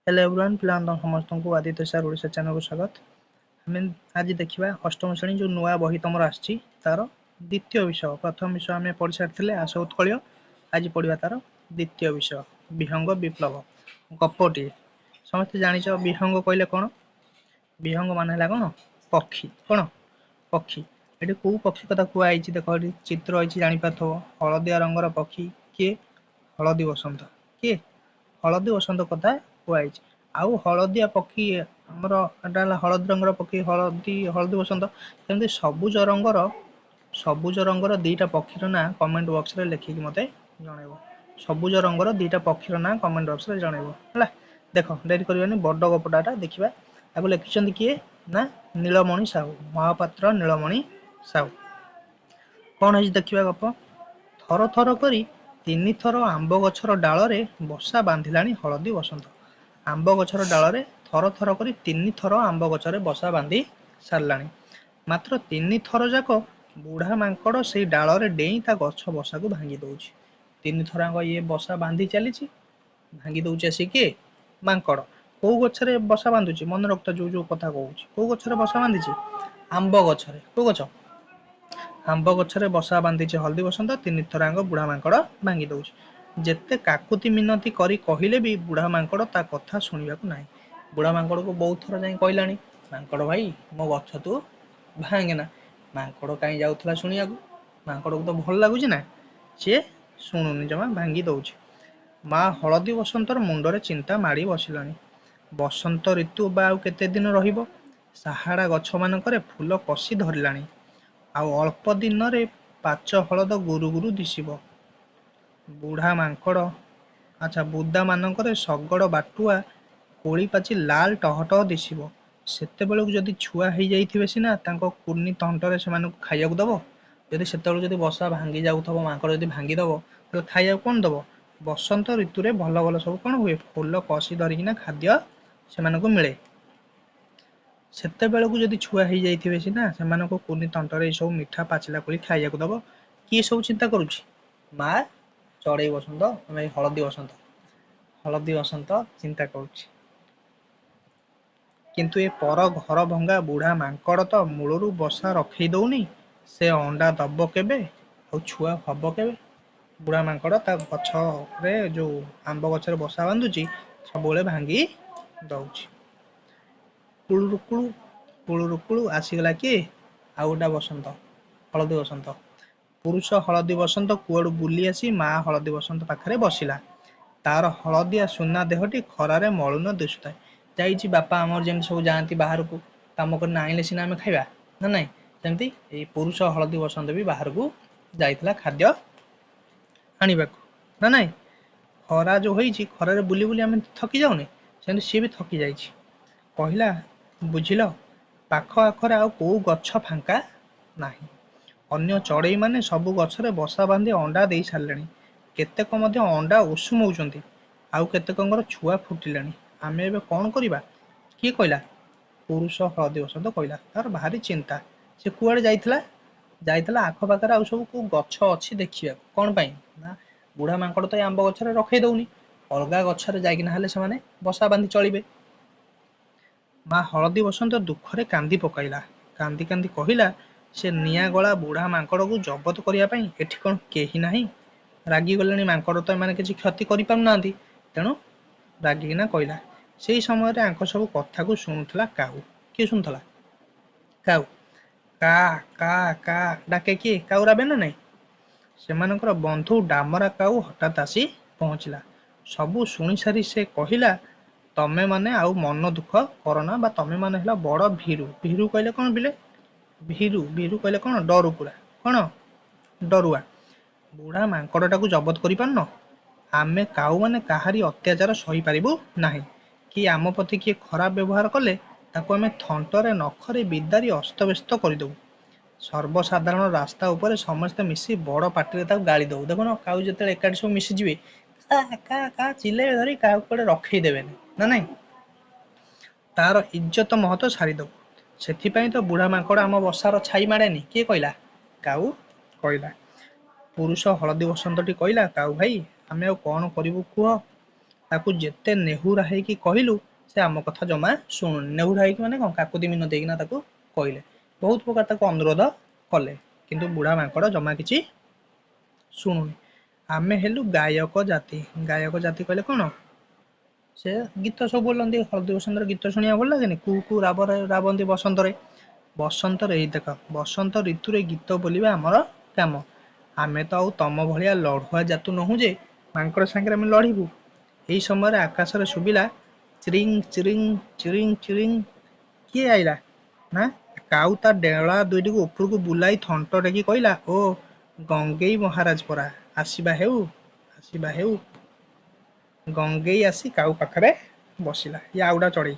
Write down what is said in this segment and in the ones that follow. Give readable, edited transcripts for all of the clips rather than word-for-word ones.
Hello everyone पिला समस्त को आदित्य सार ओडिशा चैनल को स्वागत। हमें आज देखिबा अष्टम श्रेणी जो नुआ बही तमर आछि तार द्वितीय विषय। प्रथम विषय हमें पढ़ी सारथिले आशा उत्कल। आज पढ़िबा तार द्वितीय विषय विहंग विप्लव गपटी। समस्त जानिछ विहंग कहले कोन? विहंग मान हैला कोन? पक्षी। कोन पक्षी? एठी को पक्षी कथा कुआ आइछि देखो एठी चित्र आइछि जानि पाथो। हळदिया रंगर पक्षी के हळदी बसंत के हळदी बसंत कथा कुआइछि। आउ हळदिया पक्षी हमर एटा हळदी रंगर पक्षी हळदी हळदी बसंत सेमति सबुज रंगर दीटा पक्षीर ना कमेंट बॉक्स रे लिखिक मते जणाइबो। सबुज रंगर दीटा पक्षीर ना कमेंट बॉक्स रे जणाइबो हला। देखो डेरी करबानी बड्ड गपटाटा देखिबा। आगु लिखिछन्ती किए ना नीलमणि साहू महापात्र नीलमणि साहू। कोन है देखिबा गप। थर थर करी तीनी थर आंब गछर डाଳରେ बसा बांधिलाणी हळदी बसंत। आंब गछर डाଳରେ थर थर करी तीनी थर आंब गछरे बसा बांधि सारलाणी। मात्र तीनी थर जाक बुढ़ा माଙ୍କड़ से डाଳରେ डेई ता गछ बसा को भांगी दउछि। तीनी थरांग ये बसा बांधि चलीछि भांगी दउछि आसी के माଙ୍କड़। को गछरे बसा बांधुछि मन रखता जो जो कथा कहउछि। को गछरे बसा बांधिछि? आंब गछरे। को गछ? आंब गछरे बसा बांधिछि हल्दी बसंत। तीनी थरांग बुढ़ा माଙ୍କड़ भांगी दउछि। जेते काकुति मिनती करी कहिले भी बुढ़ा माଙ୍କड़ ता कथा सुनिबाकू नाही। बुढ़ा माଙ୍କड़ को बहुत थर जाई कहलाणी माଙ୍କड़ भाई मो गछ तू भांगेना। माଙ୍କड़ कहीं जाउथला सुनियाकू। माଙ୍କड़ को तो भल लागुछि ना से शुणुनी जमा भांगी दउछि। माँ हळदी बसंतर मुंडरे चिंता माड़ी बसिलाणी। बसंत ऋतु बा आउ केते दिन रहिबो। साहाड़ा गछ मानकरे फूल कसी धरिलाणी। आउ अल्प दिन रे पाच हळद गुरु गुरु दिसिबो। बुढ़ा माଙ୍କड़ अच्छा बुदा मानकरे शगड़ बाटुआ कोली पाची लाल टहटह दिसिबो। सेतेबेलକୁ जदि छुआ हेई जाइथिबे सिना तांको कुर्नी तंटरे सेमानकु खाइयाकू दबो। जदि सेतेबेलକୁ जदि बसा भांगी जाउथबो माଙ୍କड़ जदि भांगी दबो ताले खाइयाकू कोन दबो? बसंत ऋतु रे भल भल सब कोन हुए फूल कसी धरिकिना खाद्य सेमानकु मिले। सेतेबेलକୁ जदि छुआ हेई जाइथिबे सिना सेमानकु कुर्नी तंटरे ए सब मिठा पाचिला कोली खाइयाकू दबो। की सब चिंता करूछि? माँ चढ़ई बसंत हଳଦୀ ବସନ୍ତ ଚିନ୍ତା କରୁଛି। କିନ୍ତୁ ଏ ପର ଘର ଭଙ୍ଗା ବୁଢା ମାଙ୍କଡ଼ ତ ମୂଳରୁ ବସା ରଖେଇ ଦଉନି। ସେ ଅଣ୍ଡା ଦବ କେବେ ଆଉ ଛୁଆ ହବ କେବେ? ବୁଢା ମାଙ୍କଡ଼ ତା ଗଛରେ ଯୋଉ ଆମ୍ବ ଗଛରେ ବସା ବାନ୍ଧୁଛି ସବୁବେଳେ ଭାଙ୍ଗି ଦଉଛି। କୁଳୁରୁକୁଳୁ ଆସିଗଲା କିଏ? ଆଉ ଗୋଟା ବସନ୍ତ ହଳଦୀ ବସନ୍ତ। ପୁରୁଷ ହଳଦୀ ବସନ୍ତ କୁଆଡୁ ବୁଲି ଆସି ମା ହଳଦୀ ବସନ୍ତ ପାଖରେ ବସିଲା। ତାର ହଳଦିଆ ସୁନା ଦେହଟି ଖରାରେ ମଳିନ ଦିଶୁଥାଏ। ଯାଇଛି ବାପା ଆମର ଯେମିତି ସବୁ ଯାଆନ୍ତି ବାହାରକୁ କାମ କରି ଆଣିଲେ ସିନା ଆମେ ଖାଇବା ନା ନାଇଁ। ସେମିତି ଏଇ ପୁରୁଷ ହଳଦୀ ବସନ୍ତ ବି ବାହାରକୁ ଯାଇଥିଲା ଖାଦ୍ୟ ଆଣିବାକୁ ନା ନାଇଁ। ଖରା ଯୋଉ ହେଇଛି ଖରାରେ ବୁଲି ବୁଲି ଆମେ ଥକି ଯାଉନି ସେମିତି ସିଏ ବି ଥକି ଯାଇଛି। କହିଲା ବୁଝିଲ ପାଖ ଆଖରେ ଆଉ କୋଉ ଗଛ ଫାଙ୍କା ନାହିଁ। ଅନ୍ୟ ଚଢେଇ ମାନେ ସବୁ ଗଛରେ ବସା ବାନ୍ଧି ଅଣ୍ଡା ଦେଇ ସାରିଲେଣି। କେତେକ ମଧ୍ୟ ଅଣ୍ଡା ଉଷୁମଉଛନ୍ତି। ଆଉ କେତେକଙ୍କର ଛୁଆ ଫୁଟିଲାଣି। ଆମେ ଏବେ କଣ କରିବା? କିଏ କହିଲା? ପୁରୁଷ ହଳଦୀ ବସନ୍ତ କହିଲା। ତାର ଭାରି ଚିନ୍ତା। ସେ କୁଆଡେ ଯାଇଥିଲା ଆଖପାଖରେ ଆଉ ସବୁ କୋଉ ଗଛ ଅଛି ଦେଖିବାକୁ। କଣ ପାଇଁ ନା ବୁଢା ମାଙ୍କଡ ତ ଏ ଆମ୍ବ ଗଛରେ ରଖେଇ ଦଉନି। ଅଲଗା ଗଛରେ ଯାଇକିନା ହେଲେ ସେମାନେ ବସା ବାନ୍ଧି ଚଳିବେ। ମା ହଳଦୀ ବସନ୍ତ ଦୁଃଖରେ କାନ୍ଦି ପକାଇଲା। କାନ୍ଦି କାନ୍ଦି କହିଲା ସେ ନିଆଁ ଗଳା ବୁଢା ମାଙ୍କଡକୁ ଜବତ କରିବା ପାଇଁ ଏଠି କଣ କେହି ନାହିଁ? ରାଗିଗଲେଣି ମାଙ୍କଡ ତ ଏମାନେ କିଛି କ୍ଷତି କରିପାରୁନାହାନ୍ତି। ତେଣୁ ରାଗିକିନା କହିଲା। ସେଇ ସମୟରେ ଆଙ୍କ ସବୁ କଥାକୁ ଶୁଣୁଥିଲା କାଉ। କିଏ ଶୁଣୁଥିଲା? କାଉ। କା କା କା ଡାକେ କିଏ? କାଉ ରାବେ ନା ନାଇଁ। ସେମାନଙ୍କର ବନ୍ଧୁ ଡାମରା କାଉ ହଠାତ୍ ଆସି ପହଞ୍ଚିଲା। ସବୁ ଶୁଣି ସାରି ସେ କହିଲା ତମେ ମାନେ ଆଉ ମନ ଦୁଃଖ କରନା ବା ତମେ ମାନେ ହେଲା ବଡ ଭୀରୁ। ଭୀରୁ କହିଲେ କଣ ବିଲେ? ଭୀରୁ କହିଲେ କଣ? ଡରୁ ପୁରା କଣ ଡରୁଆ। ବୁଢା ମାଙ୍କଡଟାକୁ ଜବତ କରିପାରୁନ? ଆମେ କାଉ ମାନେ କାହାରି ଅତ୍ୟାଚାର ସହିପାରିବୁ ନାହିଁ। କି ଆମ ପ୍ରତି କିଏ ଖରାପ ବ୍ୟବହାର କଲେ ତାକୁ ଆମେ ଥଣ୍ଟରେ ନଖରେ ବିଦାରି ଅସ୍ତବ୍ୟସ୍ତ କରିଦବୁ। ସର୍ବସାଧାରଣ ରାସ୍ତା ଉପରେ ସମସ୍ତେ ମିଶି ବଡ ପାଟିରେ ତାକୁ ଗାଳି ଦବୁ। ଦେଖୁନ କାଉ ଯେତେବେଳେ ଏକାଠି ସବୁ ମିଶିଯିବେ କା ଚିଲେଇବେ ଧରି କାହାକୁ କୁଆଡେ ରଖେଇ ଦେବେନି ନା ନାଇଁ। ତାର ଇଜ୍ଜତ ମହତ ସାରିଦବୁ। ସେଥିପାଇଁ ତ ବୁଢା ମାଙ୍କଡ ଆମ ବସାର ଛାଇ ମାଡେନି। କିଏ କହିଲା? କାଉ କହିଲା। ପୁରୁଷ ହଳଦୀ ବସନ୍ତଟି କହିଲା କାଉ ଭାଇ ଆମେ ଆଉ କଣ କରିବୁ କୁହ? ତାକୁ ଯେତେ ନେହୁରା ହେଇକି କହିଲୁ ସେ ଆମ କଥା ଜମା ଶୁଣୁନି। ନେହୁରା ହେଇକି ମାନେ କଣ, କାକୁତି ମିନ ଦେଇକିନା ତାକୁ କହିଲେ, ବହୁତ ପ୍ରକାର ତାକୁ ଅନୁରୋଧ କଲେ, କିନ୍ତୁ ବୁଢା ମାଙ୍କଡ ଜମା କିଛି ଶୁଣୁନି। ଆମେ ହେଲୁ ଗାୟକ ଜାତି। ଗାୟକ ଜାତି କହିଲେ କଣ, ସେ ଗୀତ ସବୁ ବୋଲନ୍ତି। ହଳଦୀ ବସନ୍ତର ଗୀତ ଶୁଣିବାକୁ ଭଲ ଲାଗେନି, କୁ କୁ ରାବନ୍ତି ବସନ୍ତରେ। ବସନ୍ତରେ ଏଇ ଦେଖ, ବସନ୍ତ ଋତୁରେ ଗୀତ ବୋଲିବା ଆମର କାମ। ଆମେ ତ ଆଉ ତମ ଭଳିଆ ଲଢୁଆ ଜାତୁ ନୋହୁଁ ଯେ ମାଙ୍କଡ ସାଙ୍ଗରେ ଆମେ ଲଢିବୁ। ଏଇ ସମୟରେ ଆକାଶରେ ଶୁଭିଲା ଚିରିଙ୍ଗ ଚିରିଙ୍ଗ ଚିରିଙ୍ଗ ଚିରିଙ୍ଗ। କିଏ ଆଇଲା ନା, କାଉ ତା ଡେଳା ଦୁଇଟିକୁ ଉପରକୁ ବୁଲାଇ ଥଣ୍ଟ ଟେକି କହିଲା, ଓ ଗଙ୍ଗେଇ ମହାରାଜ ପରା, ଆସିବା ହେଉ ଆସିବା ହେଉ। ଗଙ୍ଗେଇ ଆସି କାଉ ପାଖରେ ବସିଲା। ଇଏ ଆଉଟା ଚଢେଇ।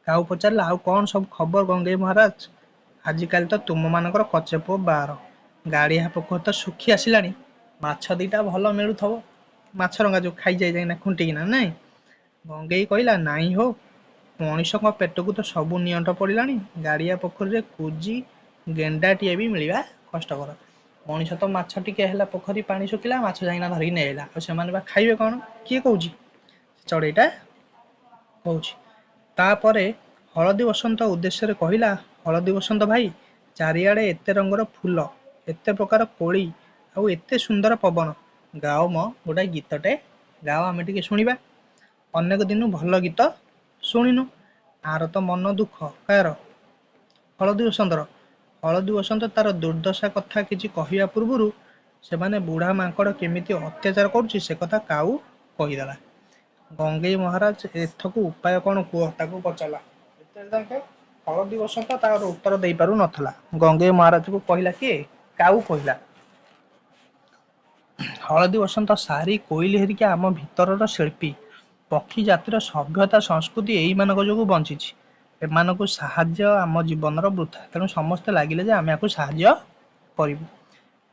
କାଉ ପଚାରିଲା, ଆଉ କଣ ସବୁ ଖବର ଗଙ୍ଗେଇ ମହାରାଜ? ଆଜିକାଲି ତ ତୁମ ମାନଙ୍କର କଚେପ ବାର। ଗାଡିଆ ପୋଖରୀ ତ ଶୁଖି ଆସିଲାଣି, ମାଛ ଦିଟା ଭଲ ମିଳୁଥିବ। ମାଛରଙ୍କା ଯୋଉ ଖାଇଯାଇ ଯାଇନା ଖୁଣ୍ଟିକିନା, ନାଇଁ? ଗଙ୍ଗେଇ କହିଲା, ନାଇଁ ହୋ, ମଣିଷଙ୍କ ପେଟକୁ ତ ସବୁ ନିଅଣ୍ଟ ପଡିଲାଣି। ଗାଡିଆ ପୋଖରୀରେ କୁଜି ଗେଣ୍ଡାଟିଏ ବି ମିଳିବା କଷ୍ଟକର। ମଣିଷ ତ ମାଛ ଟିକେ ହେଲା, ପୋଖରୀ ପାଣି ଶୁଖିଲା, ମାଛ ଯାଇକିନା ଧରିକି ନେଇଆଇଲା। ଆଉ ସେମାନେ ବା ଖାଇବେ କଣ? କିଏ କହୁଛି? ଚଢେଇଟା କହୁଛି। ତାପରେ ହଳଦୀ ବସନ୍ତ ଉଦ୍ଦେଶ୍ୟରେ କହିଲା, ହଳଦୀ ବସନ୍ତ ଭାଇ, ଚାରିଆଡେ ଏତେ ରଙ୍ଗର ଫୁଲ, ଏତେ ପ୍ରକାର କୋଳି, ଆଉ ଏତେ ସୁନ୍ଦର ପବନ। ଗାଓ ମ ଗୋଟାଏ ଗୀତଟେ ଗାଓ, ଆମେ ଟିକେ ଶୁଣିବା। ଅନେକ ଦିନୁ ଭଲ ଗୀତ ଶୁଣିନୁ। ଆର ତ ମନ ଦୁଃଖ। କାହାର? ହଳଦୀ ବସନ୍ତର। ହଳଦୀ ବସନ୍ତ ତାର ଦୁର୍ଦ୍ଦଶା କଥା କିଛି କହିବା ପୂର୍ବରୁ ସେମାନେ ବୁଢା ମାଙ୍କଡ କେମିତି ଅତ୍ୟାଚାର କରୁଛି ସେ କଥା କାଉ କହିଦେଲା। ଗଙ୍ଗେଇ ମହାରାଜ, ଏଥକୁ ଉପାୟ କଣ କୁହ, ତାକୁ ପଚାରିଲା। ଏତେ ହଳଦୀ ବସନ୍ତ ତାର ଉତ୍ତର ଦେଇ ପାରୁ ନଥିଲା। ଗଙ୍ଗେଇ ମହାରାଜକୁ କହିଲା କିଏ? କାଉ କହିଲା। ହଳଦୀ ବସନ୍ତ ସାରି କୋଇଲି ହେରିକା ଆମ ଭିତରର ଶିଳ୍ପୀ। ପକ୍ଷୀ ଜାତିର ସଭ୍ୟତା ସଂସ୍କୃତି ଏଇମାନଙ୍କ ଯୋଗୁଁ ବଞ୍ଚିଛି। ଏମାନଙ୍କୁ ସାହାଯ୍ୟ ଆମ ଜୀବନର ବୃଥା। ତେଣୁ ସମସ୍ତେ ଲାଗିଲେ ଯେ ଆମେ ଆକୁ ସାହାଯ୍ୟ କରିବୁ।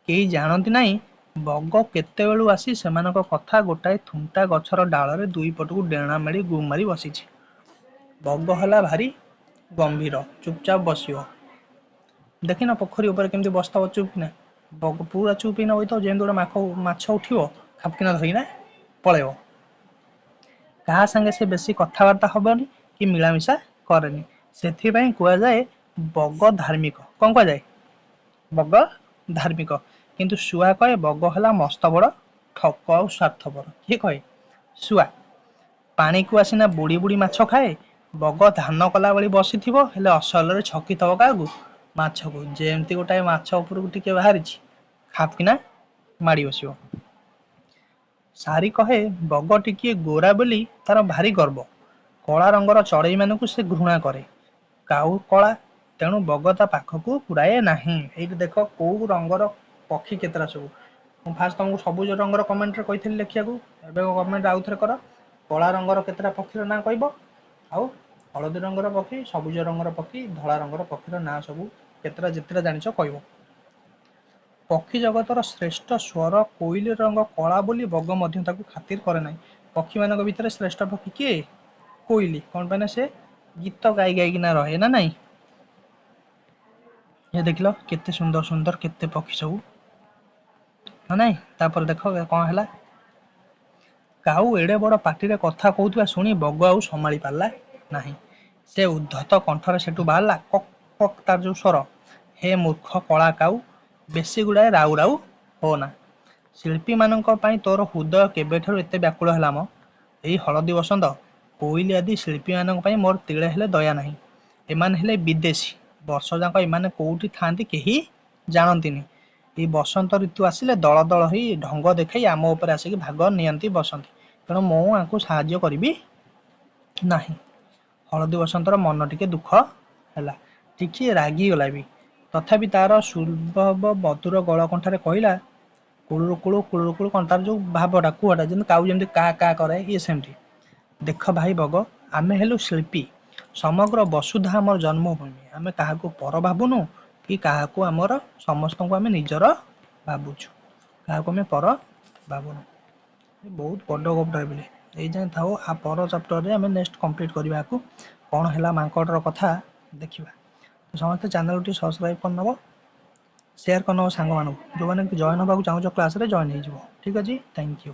କେହି ଜାଣନ୍ତି ନାହିଁ ବଗ କେତେବେଳୁ ଆସି ସେମାନଙ୍କ କଥା ଗୋଟାଏ ଥୁଣ୍ଟା ଗଛର ଡାଳରେ ଦୁଇ ପଟକୁ ଡେଣା ମେଳି ଗୁମ୍ ମାରି ବସିଛି। ବଗ ହେଲା ଭାରି ଗମ୍ଭୀର, ଚୁପଚାପ ବସିବ। ଦେଖିନ ପୋଖରୀ ଉପରେ କେମିତି ବସିଥିବ ଚୁପ କିନା। ବଗ ପୁରା ଚୁପ ହେଇକିନା ବଇଥିବ, ଯେମିତି ଗୋଟେ ମାଛ ଉଠିବ ଖାପକିନା ଧରିକିନା ପଳେଇବ। କାହା ସାଙ୍ଗେ ସେ ବେଶୀ କଥାବାର୍ତ୍ତା ହବନି କି ମିଳାମିଶା କରେନି। ସେଥିପାଇଁ କୁହାଯାଏ ବଗ ଧାର୍ମିକ। କଣ କୁହାଯାଏ? ବଗ ଧାର୍ମିକ। କିନ୍ତୁ ଶୁଆ କହେ ବଗ ହେଲା ମସ୍ତ ବଡ ଠକ ଆଉ ସ୍ୱାର୍ଥପର। କିଏ କହେ? ଶୁଆ। ପାଣିକୁ ଆସିନା ବୁଡି ବୁଡି ମାଛ ଖାଏ। ବଗ ଧାନ କଲା ଭଳି ବସିଥିବ, ହେଲେ ଅସଲରେ ଛକିଥବ କାହାକୁ? ମାଛକୁ। ଯେମିତି ଗୋଟାଏ ମାଛ ଉପରକୁ ଟିକେ ବାହାରିଛି, ଖାପକିନା ମାଡି ବସିବ। ସାରି କହେ ବଗ ଟିକିଏ ଗୋରା ବୋଲି ତାର ଭାରି ଗର୍ବ। କଳା ରଙ୍ଗର ଚଢେଇ ମାନଙ୍କୁ ସେ ଘୃଣା କରେ। କାଉ କଳା, ତେଣୁ ବଗ ତା ପାଖକୁ ପୁରାଏ ନାହିଁ। ଏଇଠି ଦେଖ କୋଉ ରଙ୍ଗର ପକ୍ଷୀ କେତେଟା ସବୁ। ମୁଁ ଫାଷ୍ଟ ତମକୁ ସବୁଜ ରଙ୍ଗର କମେଣ୍ଟରେ କହିଥିଲି ଲେଖିବାକୁ, ଏବେ କମେଣ୍ଟ ଆଉଥରେ କର। କଳା ରଙ୍ଗର କେତେଟା ପକ୍ଷୀର ନାଁ କହିବ, ଆଉ ହଳଦୀ ରଙ୍ଗର ପକ୍ଷୀ, ସବୁଜ ରଙ୍ଗର ପକ୍ଷୀ, ଧଳା ରଙ୍ଗର ପକ୍ଷୀର ନାଁ ସବୁ କେତେଟା ଯେତେଟା ଜାଣିଛ କହିବ। ପକ୍ଷୀ ଜଗତର ଶ୍ରେଷ୍ଠ ସ୍ୱର କୋଇଲି ରଙ୍ଗ କଳା ବୋଲି ବଗ ମଧ୍ୟ ତାକୁ ଖାତିର କରେ ନାହିଁ। ପକ୍ଷୀମାନଙ୍କ ଭିତରେ ଶ୍ରେଷ୍ଠ ପକ୍ଷୀ କିଏ? କୋଇଲି। କଣ ପାଇଁ ନା ସେ ଗୀତ ଗାଇ ଗାଇକିନା ରହେ ନା ନାଇଁ। ଏ ଦେଖିଲ କେତେ ସୁନ୍ଦର ସୁନ୍ଦର କେତେ ପକ୍ଷୀ ସବୁ, ନା ନାଇଁ। ତାପରେ ଦେଖ କଣ ହେଲା। କାଉ ଏଡେ ବଡ ପାଟିରେ କଥା କହୁଥିବା ଶୁଣି ବଗ ଆଉ ସମ୍ଭାଳି ପାରିଲା ନାହିଁ। ସେ ଉଦ୍ଧତ କଣ୍ଠରେ ସେଠୁ ବାହାରିଲା, କକ୍ କକ୍, ତାର ଯୋଉ ସ୍ୱର। ହେ ମୂର୍ଖ କଳା କାଉ, ବେଶୀ ଗୁଡାଏ ରାଉ ରାଉ ହୋନା। ଶିଳ୍ପୀ ମାନଙ୍କ ପାଇଁ ତୋର ହୃଦୟ କେବେଠାରୁ ଏତେ ବ୍ୟାକୁଳ ହେଲା ମ? ଏଇ ହଳଦୀ ବସନ୍ତ, କୋଇଲି ଆଦି ଶିଳ୍ପୀ ମାନଙ୍କ ପାଇଁ ମୋର ତିଳେ ହେଲେ ଦୟା ନାହିଁ। ଏମାନେ ହେଲେ ବିଦେଶୀ। ବର୍ଷ ଯାକ ଏମାନେ କୋଉଠି ଥାଆନ୍ତି କେହି ଜାଣନ୍ତିନି। ଏଇ ବସନ୍ତ ଋତୁ ଆସିଲେ ଦଳ ଦଳ ହେଇ ଢଙ୍ଗ ଦେଖେଇ ଆମ ଉପରେ ଆସିକି ଭାଗ ନିଅନ୍ତି ବସନ୍ତି। ତେଣୁ ମୁଁ ଆଙ୍କୁ ସାହାଯ୍ୟ କରିବି ନାହିଁ। ହଳଦୀ ବସନ୍ତର ମନ ଟିକେ ଦୁଃଖ ହେଲା, ଟିକିଏ ରାଗିଗଲା ବି। ତଥାପି ତାର ସୁଲଭ ମଧୁର ଗଳ କଣ୍ଠରେ କହିଲା, କୁଳୁରୁ କୁଳୁ କୁଳୁରୁ କୁଳୁ, କଣ ତାର ଯୋଉ ଭାବଟା କୁହଟା, ଯେମିତି କାଉ ଯେମିତି କା କା କରେ, ଇଏ ସେମିତି। ଦେଖ ଭାଇ ବଗ, ଆମେ ହେଲୁ ଶିଳ୍ପୀ। ସମଗ୍ର ବସୁଧା ଆମର ଜନ୍ମଭୂମି। ଆମେ କାହାକୁ ପର ଭାବୁନୁ କି କାହାକୁ ଆମର, ସମସ୍ତଙ୍କୁ ଆମେ ନିଜର ଭାବୁଛୁ। କାହାକୁ ଆମେ ପର ଭାବୁନୁ। ବହୁତ ବଡ ଗପଟା ବୋଲି ଏଇ ଯାଏଁ ଥାଉ। ଆ ପର ଚାପ୍ଟରରେ ଆମେ ନେକ୍ସଟ କମ୍ପ୍ଲିଟ କରିବା। ଆକୁ କଣ ହେଲା ମାଙ୍କଡର କଥା ଦେଖିବା। ତ ସମସ୍ତେ ଚ୍ୟାନେଲକୁ ଟିକେ ସବସ୍କ୍ରାଇବ କରିନେବ, ସେୟାର କରିନେବ ସାଙ୍ଗମାନଙ୍କୁ। ଯୋଉମାନେ ଜଏନ୍ ହେବାକୁ ଚାହୁଁଛ କ୍ଲାସରେ ଜଏନ୍ ହେଇଯିବ। ଠିକ୍ ଅଛି, ଥ୍ୟାଙ୍କ ୟୁ।